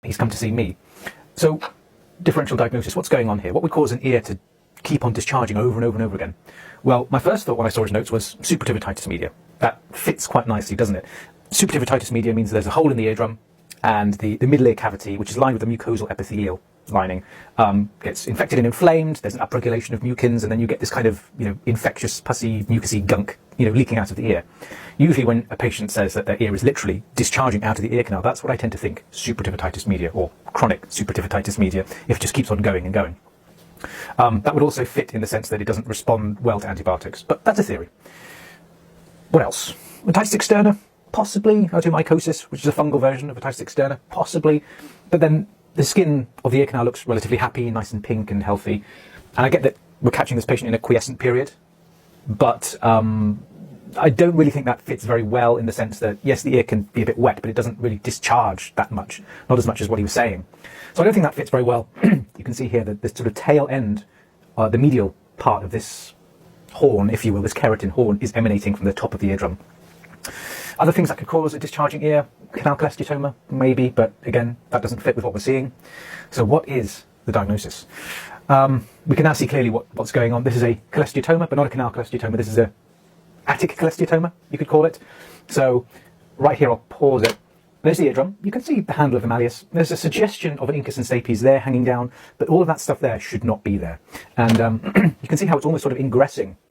he's come to see me. So, differential diagnosis, what's going on here? What would cause an ear to keep on discharging over and over and over again? Well, my first thought when I saw his notes was suppurative otitis media. That fits quite nicely, doesn't it? Suppurative otitis media means there's a hole in the eardrum, and the middle ear cavity, which is lined with the mucosal epithelial lining, gets infected and inflamed. There's an upregulation of mucins, and then you get this kind of, infectious, pussy, mucousy gunk, leaking out of the ear. Usually when a patient says that their ear is literally discharging out of the ear canal, that's what I tend to think, suppurative otitis media, or chronic suppurative otitis media, if it just keeps on going and going. That would also fit in the sense that it doesn't respond well to antibiotics, but that's a theory. What else? Otitis externa? Possibly. Otomycosis, which is a fungal version of otitis externa? Possibly. But then the skin of the ear canal looks relatively happy, nice and pink and healthy. And I get that we're catching this patient in a quiescent period, but I don't really think that fits very well in the sense that, yes, the ear can be a bit wet, but it doesn't really discharge that much, not as much as what he was saying. So I don't think that fits very well. You can see here that this sort of tail end, the medial part of this horn, if you will, this keratin horn, is emanating from the top of the eardrum. Other things that could cause a discharging ear, canal cholesteatoma, maybe, but again, that doesn't fit with what we're seeing. So what is the diagnosis? We can now see clearly what's going on. This is a cholesteatoma, but not a canal cholesteatoma. This is a attic cholesteatoma, you could call it. So right here, I'll pause it. There's the eardrum. You can see the handle of the malleus. There's a suggestion of an incus and stapes there hanging down, but all of that stuff there should not be there. And you can see how it's almost sort of ingressing